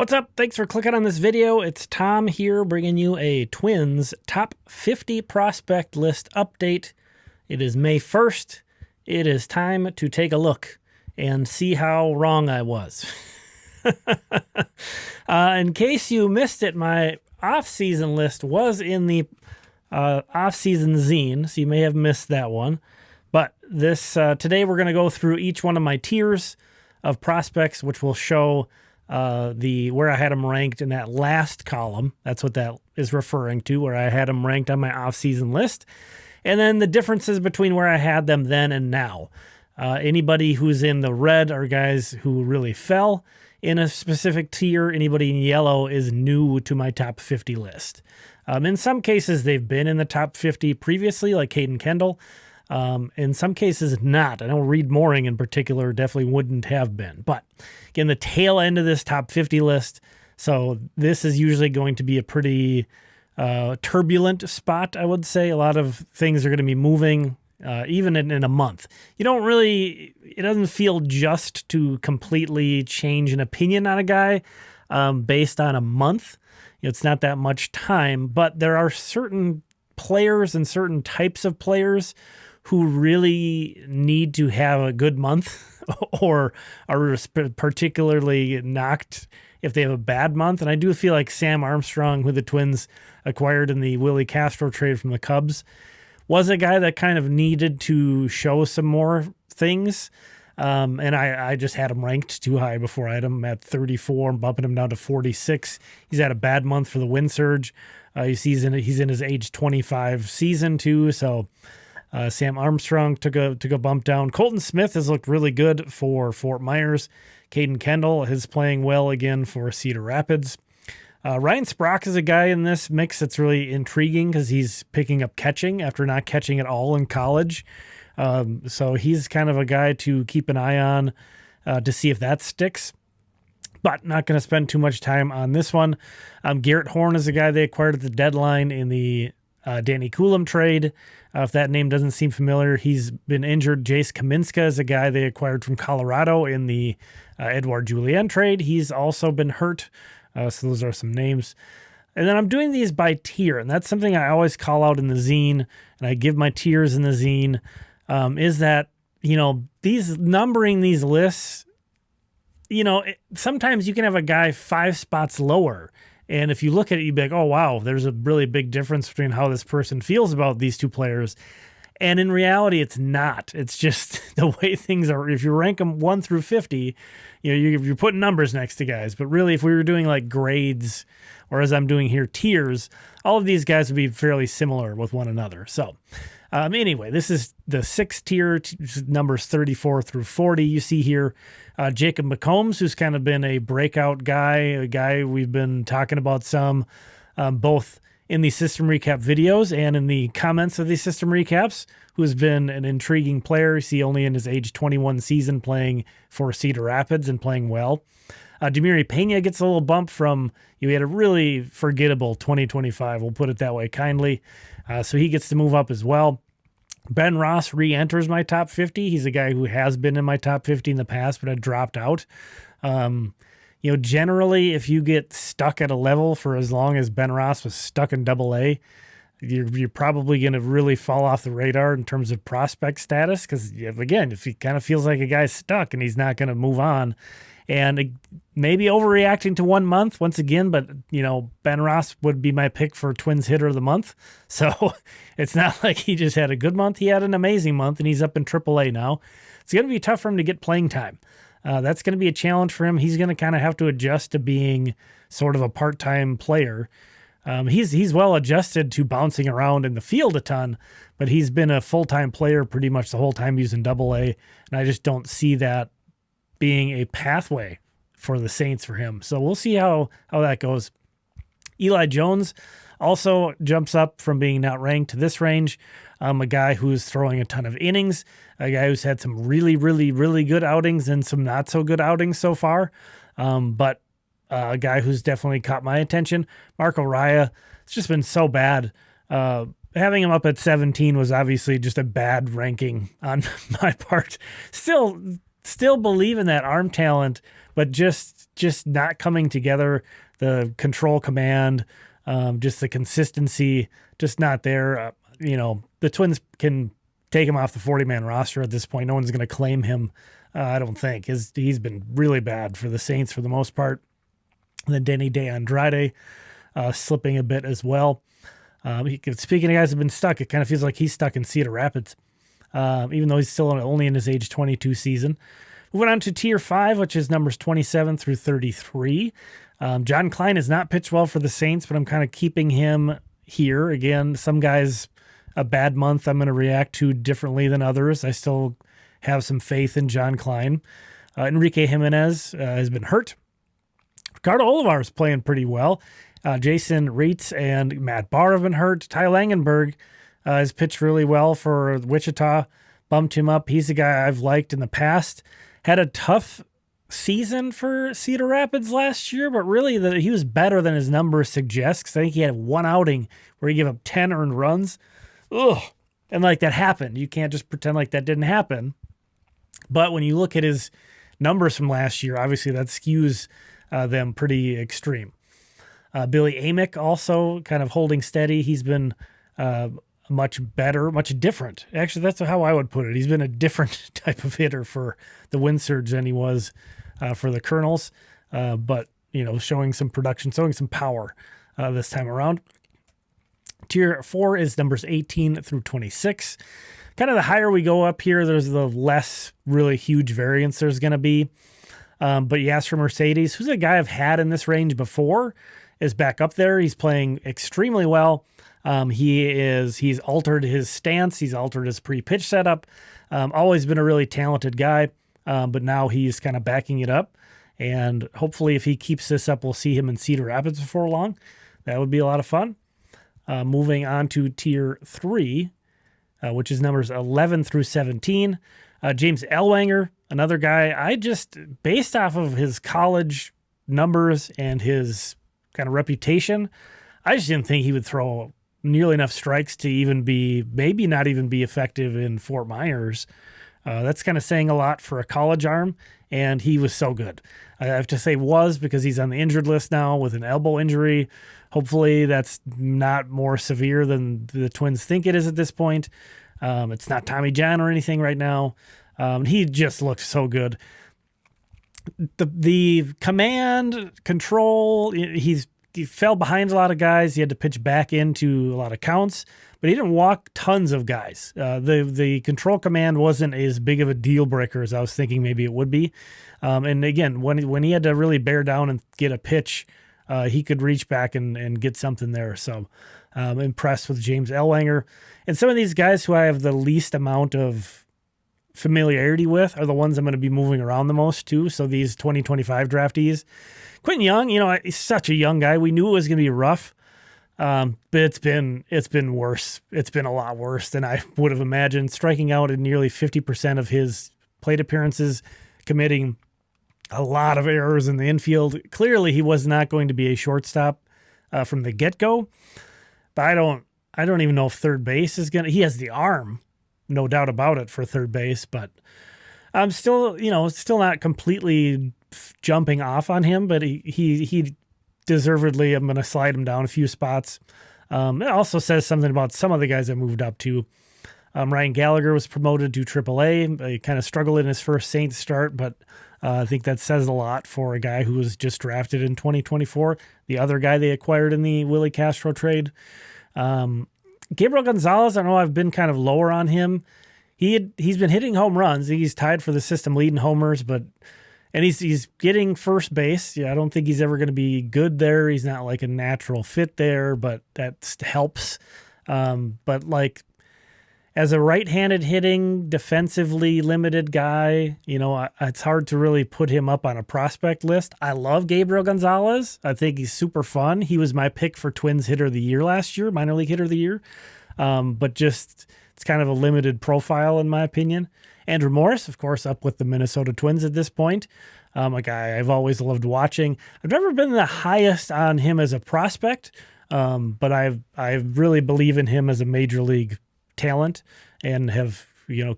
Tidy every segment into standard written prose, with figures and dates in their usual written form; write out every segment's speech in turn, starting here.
What's up? Thanks for clicking on this video. It's Tom here bringing you a Twins top 50 prospect list update. It is May 1st. It is time to take a look and see how wrong I was. In case you missed it, my off-season list was in the off-season zine, so you may have missed that one. But today we're going to go through each one of my tiers of prospects, which will show where I had them ranked in that last column. That's what that is referring to, where I had them ranked on my off-season list. And then the differences between where I had them then and now. Anybody who's in the red are guys who really fell in a specific tier. Anybody in yellow is new to my top 50 list. In some cases, they've been in the top 50 previously, like Caden Kendall. In some cases, not. I know Reed Mooring in particular definitely wouldn't have been. But again, the tail end of this top 50 list. So this is usually going to be a pretty turbulent spot, I would say. A lot of things are going to be moving even in a month. It doesn't feel just to completely change an opinion on a guy based on a month. It's not that much time, but there are certain players and certain types of players who really need to have a good month or are particularly knocked if they have a bad month. And I do feel like Sam Armstrong, who the Twins acquired in the Willie Castro trade from the Cubs, was a guy that kind of needed to show some more things. And I just had him ranked too high before. I had him at 34 and bumping him down to 46. He's had a bad month for the wind surge. He's in his age 25 season too. So Sam Armstrong took a bump down. Colton Smith has looked really good for Fort Myers. Caden Kendall is playing well again for Cedar Rapids. Ryan Sprock is a guy in this mix that's really intriguing because he's picking up catching after not catching at all in college. So he's kind of a guy to keep an eye on to see if that sticks. But not going to spend too much time on this one. Garrett Horn is a guy they acquired at the deadline in the Danny Coulomb trade. If that name doesn't seem familiar, he's been injured. Jace Kaminska is a guy they acquired from Colorado in the Edouard Julien trade. He's also been hurt. So those are some names. And then I'm doing these by tier, and that's something I always call out in the zine, and I give my tiers in the zine, is that, these numbering these lists, sometimes you can have a guy 5 spots lower. And if you look at it, you'd be like, oh, wow, there's a really big difference between how this person feels about these two players. And in reality, it's not. It's just the way things are. If you rank them 1 through 50, you're putting numbers next to guys. But really, if we were doing like grades, or as I'm doing here, tiers, all of these guys would be fairly similar with one another. So anyway, this is the 6th tier, numbers 34 through 40. You see here Jacob McCombs, who's kind of been a breakout guy, a guy we've been talking about some, both in the system recap videos and in the comments of the system recaps, who's been an intriguing player. You see only in his age 21 season playing for Cedar Rapids and playing well. Demiri Pena gets a little bump from, he had a really forgettable 2025, we'll put it that way kindly. So he gets to move up as well. Ben Ross re-enters my top 50. He's a guy who has been in my top 50 in the past, but had dropped out. Generally, if you get stuck at a level for as long as Ben Ross was stuck in AA, you're probably going to really fall off the radar in terms of prospect status. Because, again, if he kind of feels like a guy's stuck and he's not going to move on, and maybe overreacting to 1 month once again, but, Ben Ross would be my pick for Twins hitter of the month. So it's not like he just had a good month. He had an amazing month, and he's up in AAA now. It's going to be tough for him to get playing time. That's going to be a challenge for him. He's going to kind of have to adjust to being sort of a part-time player. He's well adjusted to bouncing around in the field a ton, but he's been a full-time player pretty much the whole time he's in AA, and I just don't see that being a pathway for the Saints for him. So we'll see how that goes. Eli Jones also jumps up from being not ranked to this range. A guy who's throwing a ton of innings, a guy who's had some really, really, really good outings and some not so good outings so far. But a guy who's definitely caught my attention. Marco Raya, it's just been so bad. Having him up at 17 was obviously just a bad ranking on my part. Still believe in that arm talent, but just just not coming together. The control command, just the consistency, just not there. The Twins can take him off the 40-man roster at this point. No one's going to claim him, I don't think. He's been really bad for the Saints for the most part. And then Denny DeAndrade slipping a bit as well. Speaking of guys who've been stuck, it kind of feels like he's stuck in Cedar Rapids, even though he's still only in his age 22 season. Moving on to Tier 5, which is numbers 27 through 33. John Klein has not pitched well for the Saints, but I'm kind of keeping him here. Again, some guys, a bad month I'm going to react to differently than others. I still have some faith in John Klein. Enrique Jimenez has been hurt. Ricardo Olivar is playing pretty well. Jason Reitz and Matt Barr have been hurt. Ty Langenberg has pitched really well for Wichita. Bumped him up. He's a guy I've liked in the past. Had a tough season for Cedar Rapids last year, but really he was better than his numbers suggest, because I think he had one outing where he gave up 10 earned runs. Ugh. And that happened. You can't just pretend like that didn't happen. But when you look at his numbers from last year, obviously that skews them pretty extreme. Billy Amick also kind of holding steady. He's been much better, much different. Actually, that's how I would put it. He's been a different type of hitter for the Wind Surge than he was for the Colonels, but showing some production, showing some power this time around. Tier 4 is numbers 18 through 26. Kind of the higher we go up here, there's the less really huge variance there's going to be. But Yasser Mercedes, who's a guy I've had in this range before, is back up there. He's playing extremely well. He's altered his stance. He's altered his pre-pitch setup. Always been a really talented guy, but now he's kind of backing it up. And hopefully if he keeps this up, we'll see him in Cedar Rapids before long. That would be a lot of fun. Moving on to Tier 3, which is numbers 11 through 17. James Ellwanger, another guy, based off of his college numbers and his kind of reputation, I just didn't think he would throw nearly enough strikes to maybe not even be effective in Fort Myers. That's kind of saying a lot for a college arm, and he was so good. I have to say because he's on the injured list now with an elbow injury. Hopefully that's not more severe than the Twins think it is at this point. It's not Tommy John or anything right now. He just looked so good. The command, control, he fell behind a lot of guys. He had to pitch back into a lot of counts, but he didn't walk tons of guys. The control command wasn't as big of a deal breaker as I was thinking maybe it would be. And again, when he had to really bear down and get a pitch, he could reach back and get something there. So I'm impressed with James Ellwanger. And some of these guys who I have the least amount of familiarity with are the ones I'm going to be moving around the most too. So these 2025 draftees. Quentin Young, he's such a young guy. We knew it was going to be rough, but it's been worse. It's been a lot worse than I would have imagined. Striking out in nearly 50% of his plate appearances, committing a lot of errors in the infield. Clearly, he was not going to be a shortstop from the get-go. But I don't even know if third base is going to. He has the arm, no doubt about it, for third base. But I'm still not completely jumping off on him. But he deservedly, I'm going to slide him down a few spots. It also says something about some of the guys I moved up to. Ryan Gallagher was promoted to AAA. He kind of struggled in his first Saints start, but I think that says a lot for a guy who was just drafted in 2024. The other guy they acquired in the Willie Castro trade. Gabriel Gonzalez, I know I've been kind of lower on him. He's been hitting home runs. He's tied for the system lead in homers, and he's getting first base. Yeah, I don't think he's ever going to be good there. He's not like a natural fit there, but that helps. But as a right-handed hitting, defensively limited guy, it's hard to really put him up on a prospect list. I love Gabriel Gonzalez. I think he's super fun. He was my pick for Twins Hitter of the Year last year, minor league hitter of the year. But just it's kind of a limited profile in my opinion. Andrew Morris, of course, up with the Minnesota Twins at this point. A guy I've always loved watching. I've never been the highest on him as a prospect, but I really believe in him as a major league talent and have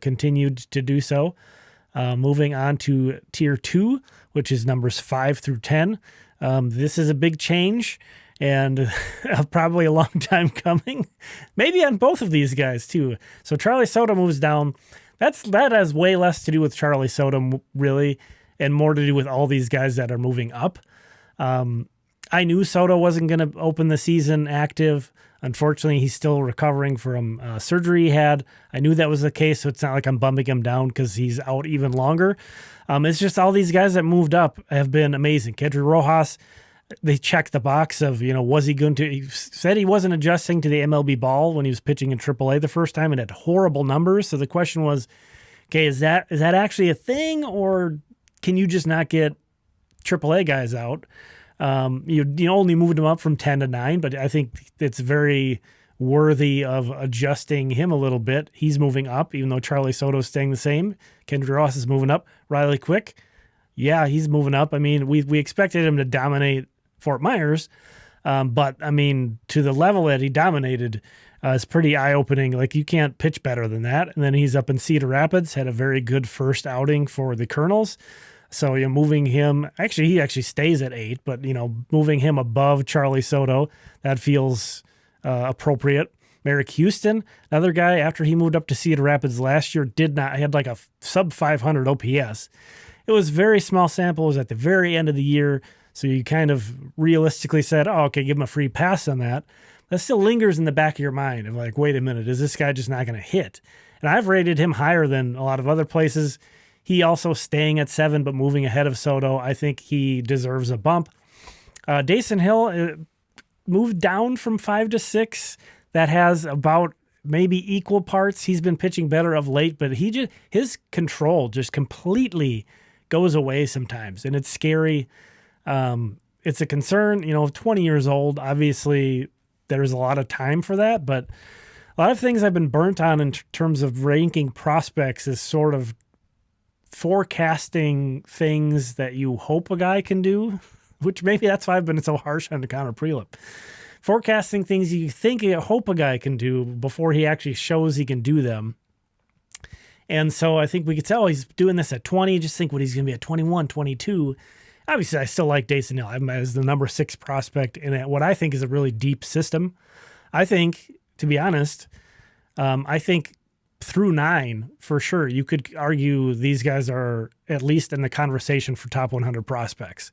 continued to do so. Moving on to tier 2, which is numbers 5 through 10. This is a big change and probably a long time coming. Maybe on both of these guys too. So Charlie Soto moves down. That has way less to do with Charlie Soto, really, and more to do with all these guys that are moving up. I knew Soto wasn't going to open the season active. Unfortunately, he's still recovering from surgery he had. I knew that was the case, so it's not like I'm bumping him down because he's out even longer. It's just all these guys that moved up have been amazing. Kedry Rojas, they checked the box of, was he going to... He said he wasn't adjusting to the MLB ball when he was pitching in AAA the first time and had horrible numbers. So the question was, okay, is that actually a thing, or can you just not get AAA guys out? You only moved him up from 10 to 9, but I think it's very worthy of adjusting him a little bit. He's moving up, even though Charlie Soto's staying the same. Kendrick Ross is moving up. Riley Quick, yeah, he's moving up. I mean, we expected him to dominate Fort Myers, but I mean, to the level that he dominated is pretty eye-opening. Like, you can't pitch better than that. And then he's up in Cedar Rapids, had a very good first outing for the Colonels. So you're moving him. Actually, he actually stays at 8, but moving him above Charlie Soto, that feels appropriate. Merrick Houston, another guy after he moved up to Cedar Rapids last year, had like a sub 500 OPS. It was very small sample. It was at the very end of the year, so you kind of realistically said, "Oh, okay, give him a free pass on that." That still lingers in the back of your mind of like, wait a minute, is this guy just not going to hit? And I've rated him higher than a lot of other places. He also staying at 7, but moving ahead of Soto. I think he deserves a bump. Dason Hill moved down from 5 to 6. That has about maybe equal parts. He's been pitching better of late, but his control just completely goes away sometimes, and it's scary. It's a concern. 20 years old, obviously there's a lot of time for that, but a lot of things I've been burnt on in terms of ranking prospects is sort of forecasting things that you hope a guy can do, which maybe that's why I've been so harsh on Connor Prielipp. Forecasting things you think you hope a guy can do before he actually shows he can do them. And so I think we could tell he's doing this at 20. Just think what he's going to be at 21, 22. Obviously, I still like Dason Hill. I'm as the number 6 prospect in what I think is a really deep system. I think, to be honest, I think through 9, for sure, you could argue these guys are at least in the conversation for top 100 prospects.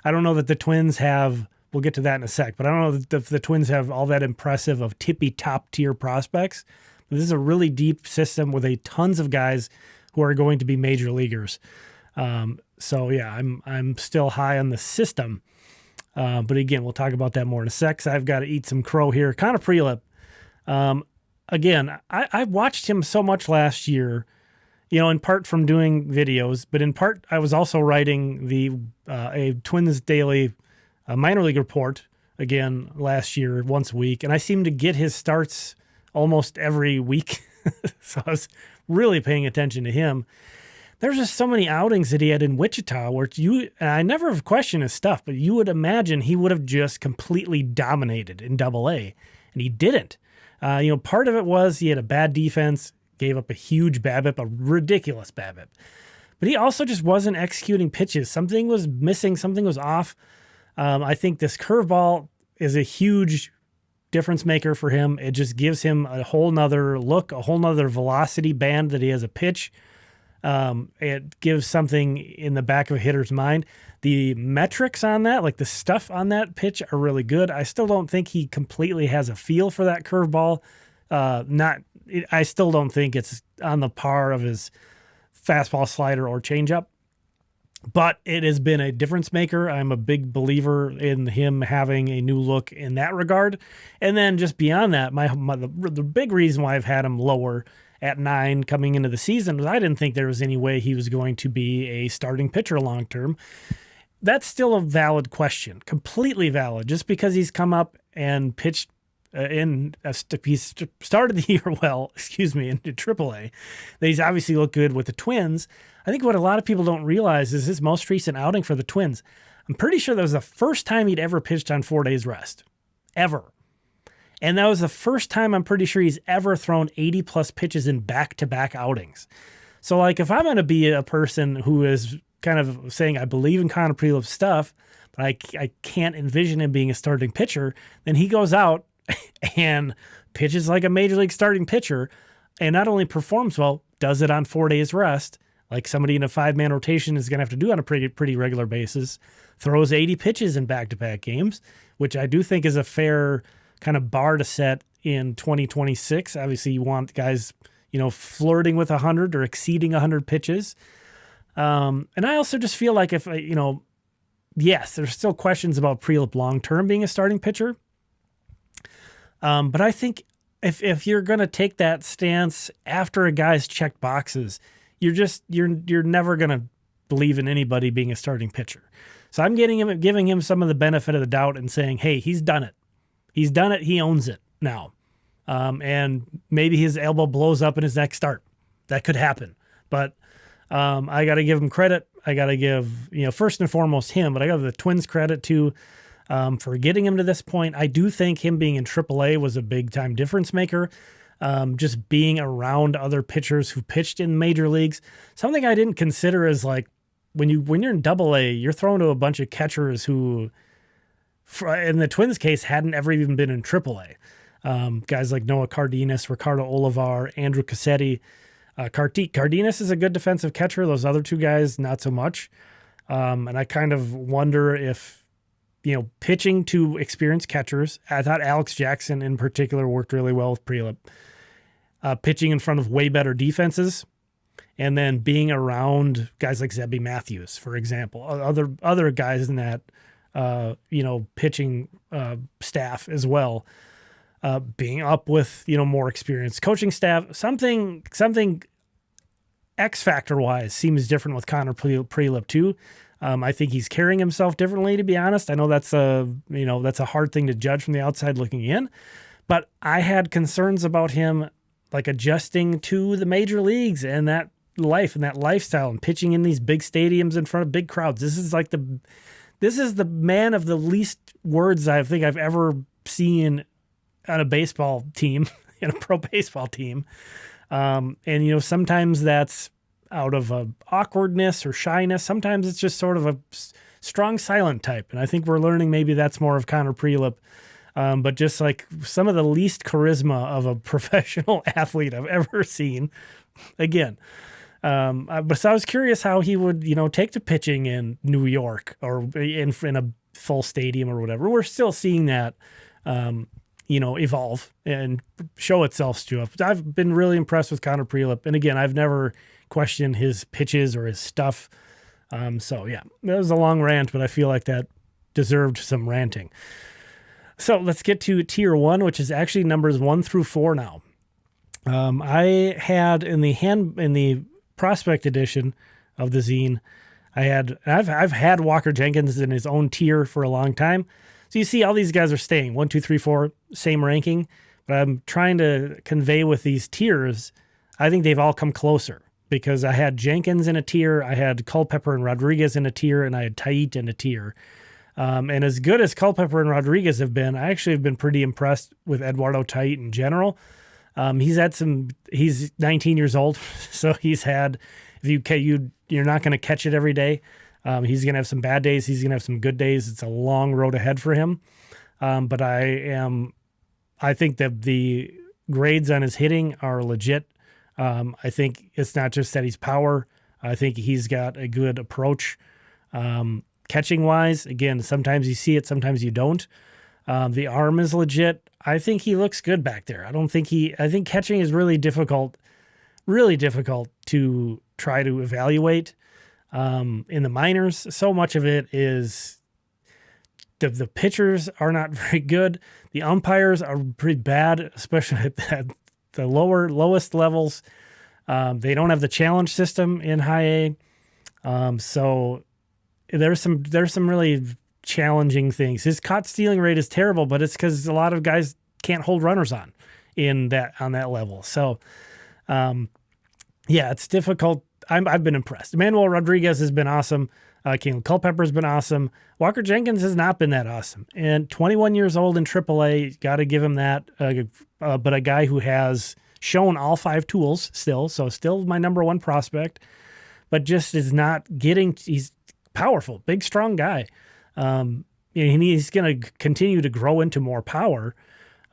I don't know that the Twins have, we'll get to that in a sec, but I don't know that the Twins have all that impressive of tippy top tier prospects. But this is a really deep system with tons of guys who are going to be major leaguers. So yeah, I'm still high on the system. But again, we'll talk about that more in a sec. So I've got to eat some crow here. Connor Prielipp. Again, I watched him so much last year, in part from doing videos, but in part I was also writing a Twins Daily minor league report again last year, once a week, and I seemed to get his starts almost every week. So I was really paying attention to him. There's just so many outings that he had in Wichita where and I never have questioned his stuff, but you would imagine he would have just completely dominated in Double-A, and he didn't. Part of it was he had a bad defense, gave up a huge BABIP, a ridiculous BABIP. But he also just wasn't executing pitches. Something was missing. Something was off. I think this curveball is a huge difference maker for him. It just gives him a whole nother look, a whole nother velocity band that he has a pitch. It gives something in the back of a hitter's mind. The metrics on that, like the stuff on that pitch, are really good. I still don't think he completely has a feel for that curveball. I still don't think it's on the par of his fastball, slider, or changeup. But it has been a difference maker. I'm a big believer in him having a new look in that regard. And then just beyond that, the big reason why I've had him lower at 9 coming into the season was I didn't think there was any way he was going to be a starting pitcher long term. That's still a valid question, completely valid. Just because he's come up and pitched he started the year well, into AAA, that he's obviously looked good with the Twins. I think what a lot of people don't realize is his most recent outing for the Twins. I'm pretty sure that was the first time he'd ever pitched on 4 days rest, ever. And that was the first time I'm pretty sure he's ever thrown 80-plus pitches in back-to-back outings. So, like, if I'm going to be a person who is kind of saying I believe in Connor Prielipp's stuff, but I can't envision him being a starting pitcher, then he goes out and pitches like a major league starting pitcher and not only performs well, does it on 4 days rest, like somebody in a 5-man rotation is going to have to do on a pretty regular basis, throws 80 pitches in back-to-back games, which I do think is a fair kind of bar to set in 2026. Obviously, you want guys, flirting with 100 or exceeding 100 pitches. And I also just feel like if, yes, there's still questions about Prielipp long-term being a starting pitcher. But I think if you're going to take that stance after a guy's checked boxes, you're never going to believe in anybody being a starting pitcher. So I'm giving him some of the benefit of the doubt and saying, hey, he's done it. He's done it. He owns it now. And maybe his elbow blows up in his next start. That could happen. But I got to give him credit. I got to give, first and foremost him, but I got to give the Twins credit too for getting him to this point. I do think him being in AAA was a big time difference maker. Just being around other pitchers who pitched in major leagues. Something I didn't consider is like when you're in AA, you're thrown to a bunch of catchers who, in the Twins case, hadn't ever even been in AAA. Guys like Noah Cardenas, Ricardo Olivar, Andrew Cassetti. Cardenas is a good defensive catcher. Those other two guys, not so much. And I kind of wonder if, pitching to experienced catchers, I thought Alex Jackson in particular worked really well with Prielipp. Pitching in front of way better defenses, and then being around guys like Zebby Matthews, for example, other guys in that, pitching staff as well. Being up with, more experienced coaching staff, something X factor wise seems different with Connor Prielipp too. I think he's carrying himself differently, to be honest. I know that's a hard thing to judge from the outside looking in, but I had concerns about him like adjusting to the major leagues and that life and that lifestyle and pitching in these big stadiums in front of big crowds. This is the man of the least words I think I've ever seen on a baseball team, in a pro baseball team. And, sometimes that's out of awkwardness or shyness. Sometimes it's just sort of a strong silent type. And I think we're learning maybe that's more of Connor Prielipp. But just like some of the least charisma of a professional athlete I've ever seen. Again, but so I was curious how he would, take to pitching in New York or in a full stadium or whatever. We're still seeing that, evolve and show itself to us. I've been really impressed with Connor Prielipp. And again, I've never questioned his pitches or his stuff. So yeah, that was a long rant, but I feel like that deserved some ranting. So let's get to tier 1, which is actually numbers 1 through 4 now. I had in the prospect edition of the zine, I've had Walker Jenkins in his own tier for a long time. So you see all these guys are staying 1, 2, 3, 4, same ranking, but I'm trying to convey with these tiers, I think they've all come closer because I had Jenkins in a tier, I had Culpepper and Rodriguez in a tier, and I had Tait in a tier. And as good as Culpepper and Rodriguez have been, I actually have been pretty impressed with Eduardo Tait in general. He's 19 years old, so he's had, you're not going to catch it every day. He's going to have some bad days. He's going to have some good days. It's a long road ahead for him. But I think that the grades on his hitting are legit. I think it's not just that he's power. I think he's got a good approach. Catching wise, again, sometimes you see it, sometimes you don't. The arm is legit. I think he looks good back there. I think catching is really difficult to try to evaluate. In the minors, so much of it is the pitchers are not very good. The umpires are pretty bad, especially at the lowest levels. They don't have the challenge system in high A. So there's some really challenging things. His caught stealing rate is terrible, but it's because a lot of guys can't hold runners on that level. So, it's difficult. I've been impressed. Manuel Rodriguez has been awesome. Caleb Culpepper has been awesome. Walker Jenkins has not been that awesome. And 21 years old in AAA, got to give him that. But a guy who has shown all 5 tools still, so still my number 1 prospect, but just is not getting. He's powerful, big, strong guy. He's going to continue to grow into more power,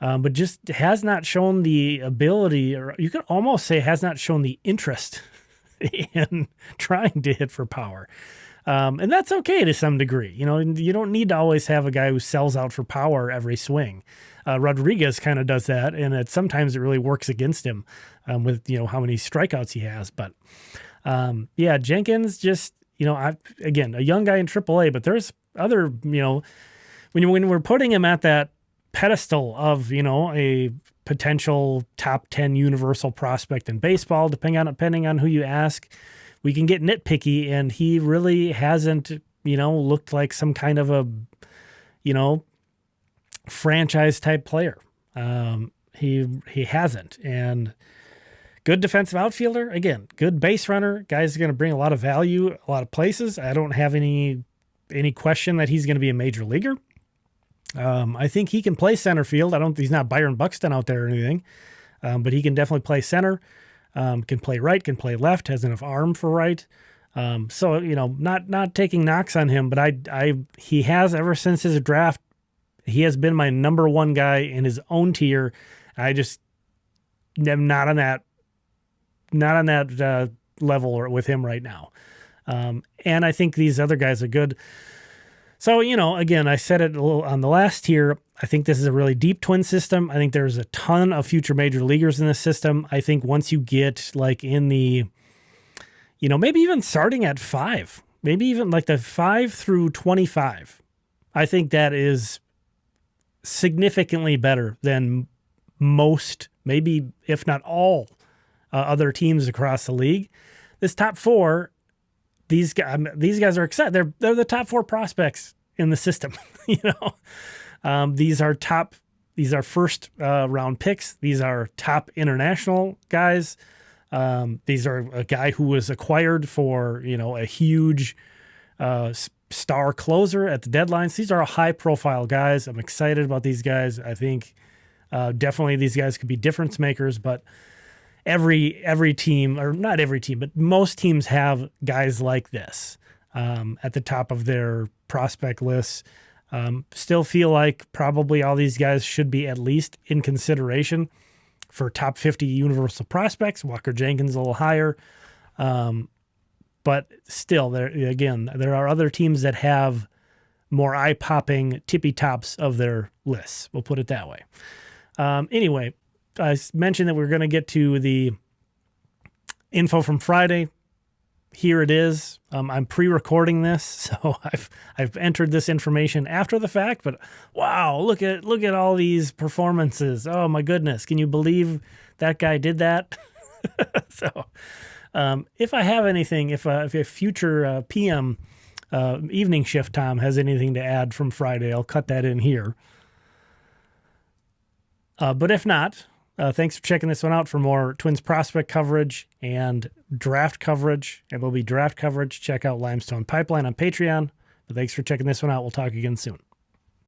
but just has not shown the ability, or you could almost say has not shown the interest in trying to hit for power. And that's okay to some degree. You don't need to always have a guy who sells out for power every swing. Rodriguez kind of does that, and sometimes it really works against him with how many strikeouts he has. But Jenkins just again, a young guy in AAA, but there's other when we're putting him at that pedestal of a potential top 10 universal prospect in baseball, depending on who you ask. We can get nitpicky, and he really hasn't, looked like some kind of a, franchise type player. He hasn't. And good defensive outfielder, again, good base runner. Guy's going to bring a lot of value, a lot of places. I don't have any question that he's going to be a major leaguer. I think he can play center field. He's not Byron Buxton out there or anything, but he can definitely play center. Can play right, can play left, has enough arm for right. So, not taking knocks on him, but he has, ever since his draft, he has been my number 1 guy in his own tier. I just am not on that level with him right now. And I think these other guys are good. So, again, I said it a little on the last tier. I think this is a really deep Twin system. I think there's a ton of future major leaguers in this system. I think once you get like in the, maybe even starting at 5, maybe even like the 5 through 25, I think that is significantly better than most, maybe if not all, other teams across the league. This top 4, these guys are excited. They're the top 4 prospects in the system. These are first round picks. These are top international guys. These are a guy who was acquired for a huge star closer at the deadlines. These are high profile guys. I'm excited about these guys. I think definitely these guys could be difference makers, but every team, or not every team, but most teams have guys like this at the top of their prospect lists. Still feel like probably all these guys should be at least in consideration for top 50 universal prospects. Walker Jenkins a little higher. But still, there are other teams that have more eye-popping tippy tops of their lists. We'll put it that way. Anyway, I mentioned that we're going to get to the info from Friday. Here it is. I'm pre-recording this, so I've entered this information after the fact. But wow, look at all these performances. Oh my goodness, can you believe that guy did that? So, if I have anything, if a future PM evening shift Tom has anything to add from Friday, I'll cut that in here. But if not, thanks for checking this one out. For more Twins prospect coverage and draft coverage, MLB draft coverage, check out Limestone Pipeline on Patreon. But thanks for checking this one out. We'll talk again soon.